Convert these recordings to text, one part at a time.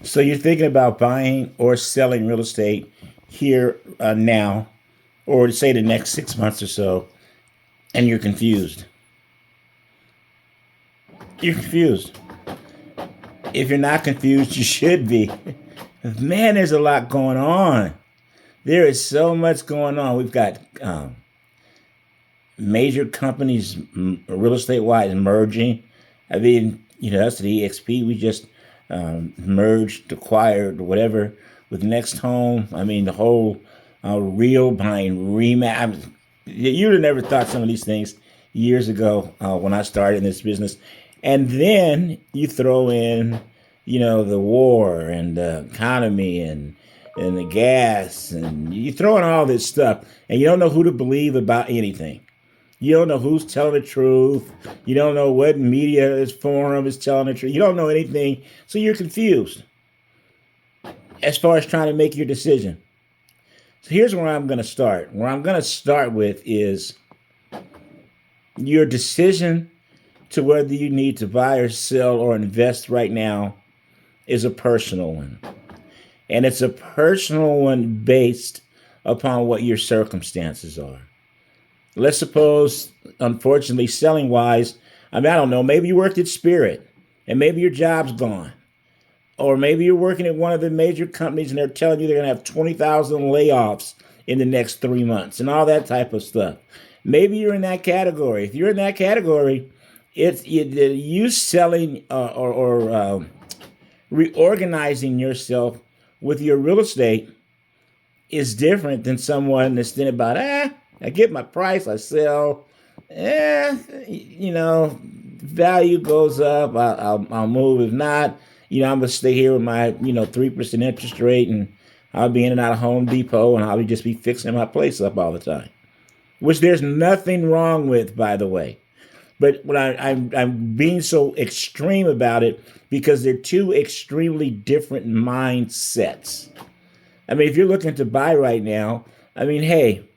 So you're thinking about buying or selling real estate here now, or to say the next 6 months or so, and you're confused. You're confused. If you're not confused, you should be. Man, there's a lot going on. There is so much going on. We've got major companies, real estate wise, merging. I mean, that's the EXP. We just merged, acquired, whatever, with Next Home. I mean, the whole real buying remap. You'd have never thought some of these things years ago when I started in this business. And then you throw in, the war and the economy and the gas, and you throw in all this stuff, and you don't know who to believe about anything. You don't know who's telling the truth. You don't know what media is forum is telling the truth. You don't know anything, so you're confused as far as trying to make your decision. So here's where I'm going to start. Where I'm going to start with is your decision to whether you need to buy or sell or invest right now is a personal one. And it's a personal one based upon what your circumstances are. Let's suppose, unfortunately, selling wise, I don't know, maybe you worked at Spirit and maybe your job's gone. Or maybe you're working at one of the major companies and they're telling you they're going to have 20,000 layoffs in the next 3 months and all that type of stuff. Maybe you're in that category. If you're in that category, it's you selling or reorganizing yourself with your real estate is different than someone that's thinking about, I get my price, I sell, value goes up, I'll move. If not, I'm gonna stay here with my 3% interest rate, and I'll be in and out of Home Depot, and I'll just be fixing my place up all the time, which there's nothing wrong with, by the way. But when I'm being so extreme about it because they're two extremely different mindsets. I mean, if you're looking to buy right now, hey,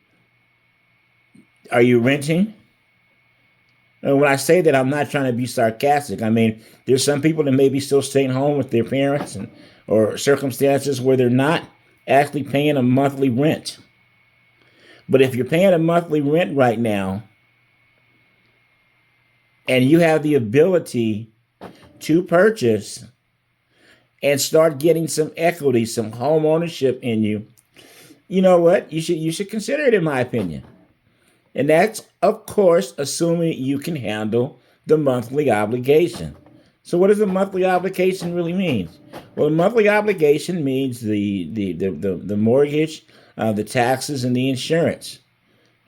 are you renting? And when I say that, I'm not trying to be sarcastic. I mean, there's some people that may be still staying home with their parents or circumstances where they're not actually paying a monthly rent. But if you're paying a monthly rent right now and you have the ability to purchase and start getting some equity, some home ownership in you, you know what? You should consider it, in my opinion. And that's, of course, assuming you can handle the monthly obligation. So what does a monthly obligation really mean? Well, a monthly obligation means the mortgage, the taxes, and the insurance.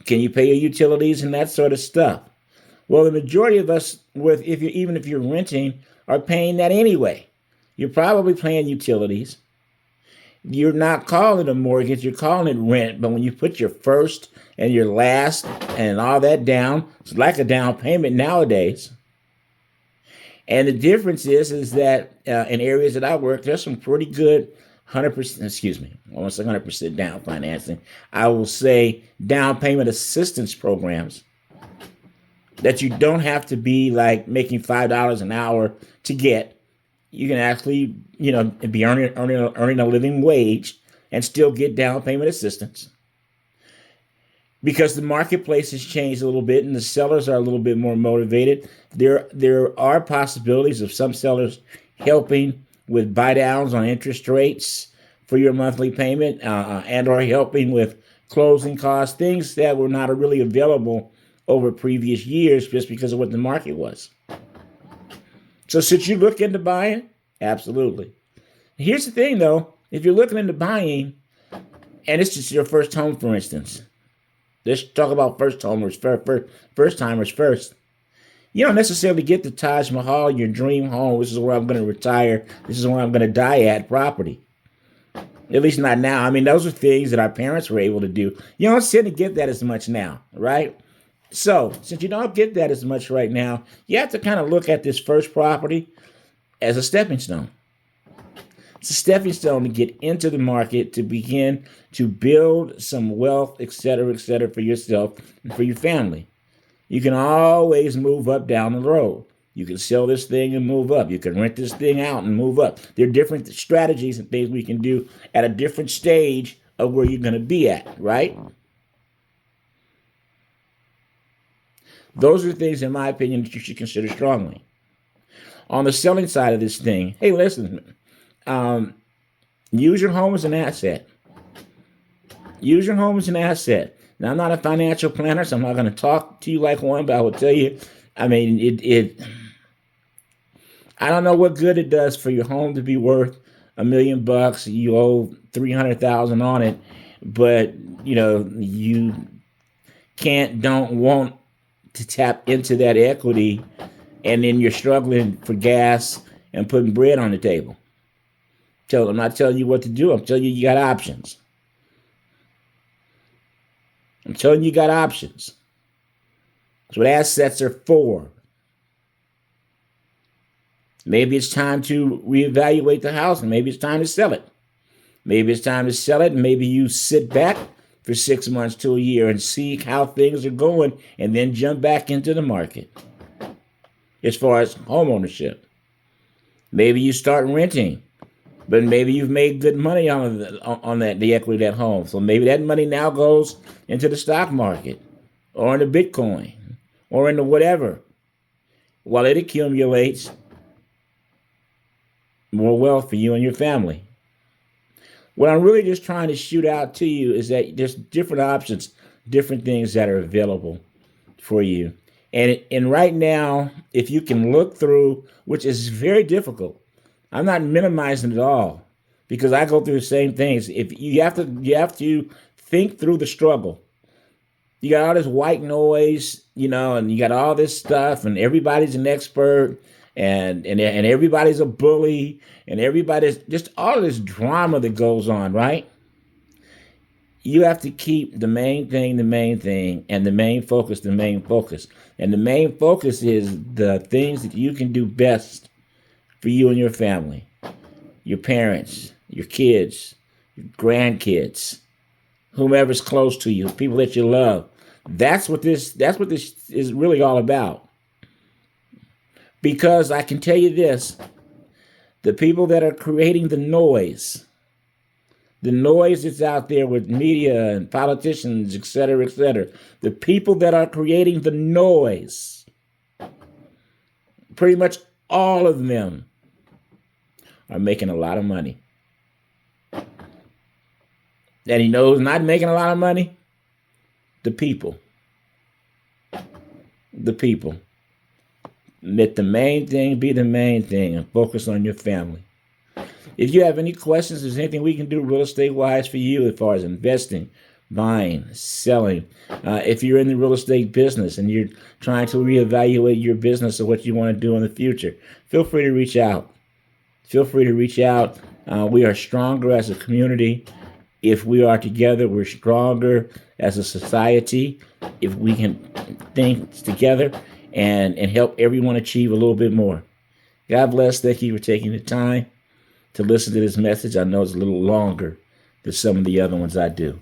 Can you pay your utilities and that sort of stuff? Well, the majority of us, even if you're renting, are paying that anyway. You're probably paying utilities. You're not calling it a mortgage, you're calling it rent. But when you put your first and your last and all that down, it's like a down payment nowadays. And the difference is that in areas that I work, there's some pretty good 100%, almost 100% down financing. I will say down payment assistance programs that you don't have to be like making $5 an hour to get. You can actually, be earning a living wage and still get down payment assistance because the marketplace has changed a little bit and the sellers are a little bit more motivated. There are possibilities of some sellers helping with buy downs on interest rates for your monthly payment and or helping with closing costs, things that were not really available over previous years just because of what the market was. So should you look into buying? Absolutely. Here's the thing, though. If you're looking into buying, and it's just your first home, for instance, let's talk about first timers first. You don't necessarily get the Taj Mahal, your dream home. This is where I'm going to retire. This is where I'm going to die at property. At least not now. I mean, those are things that our parents were able to do. You don't tend to get that as much now, right? So, since you don't get that as much right now, you have to kind of look at this first property as a stepping stone. It's a stepping stone to get into the market, to begin to build some wealth, et cetera, for yourself and for your family. You can always move up down the road. You can sell this thing and move up. You can rent this thing out and move up. There are different strategies and things we can do at a different stage of where you're going to be at, right? Those are the things, in my opinion, that you should consider strongly. On the selling side of this thing, hey, listen, use your home as an asset. Use your home as an asset. Now, I'm not a financial planner, so I'm not going to talk to you like one, but I will tell you, I mean, I don't know what good it does for your home to be worth $1 million. You owe 300,000 on it, but you don't want to tap into that equity, and then you're struggling for gas and putting bread on the table. I'm not telling you what to do. I'm telling you you got options. I'm telling you got options. That's what assets are for. Maybe it's time to reevaluate the house, and maybe it's time to sell it. Maybe it's time to sell it, and maybe you sit back for 6 months to a year and see how things are going, and then jump back into the market. As far as home ownership, maybe you start renting, but maybe you've made good money on the equity of that home. So maybe that money now goes into the stock market, or into Bitcoin, or into whatever, while it accumulates more wealth for you and your family. What I'm really just trying to shoot out to you is that there's different options, different things that are available for you. And right now, if you can look through, which is very difficult, I'm not minimizing it at all, because I go through the same things. If you have to think through the struggle. You got all this white noise, and you got all this stuff, and everybody's an expert, and everybody's a bully, and everybody's just all this drama that goes on, right? You have to keep the main thing, and the main focus. And the main focus is the things that you can do best for you and your family, your parents, your kids, your grandkids, whomever's close to you, people that you love. That's what this is really all about. Because I can tell you this, the people that are creating the noise that's out there with media and politicians, et cetera, the people that are creating the noise, pretty much all of them are making a lot of money. And who's not making a lot of money? The people. Let the main thing be the main thing, and focus on your family. If you have any questions, there's anything we can do real estate wise for you as far as investing, buying, selling. If you're in the real estate business and you're trying to reevaluate your business or what you want to do in the future, feel free to reach out. We are stronger as a community. If we are together, we're stronger as a society. If we can think together and help everyone achieve a little bit more. God bless. Thank you for taking the time to listen to this message. I know it's a little longer than some of the other ones I do.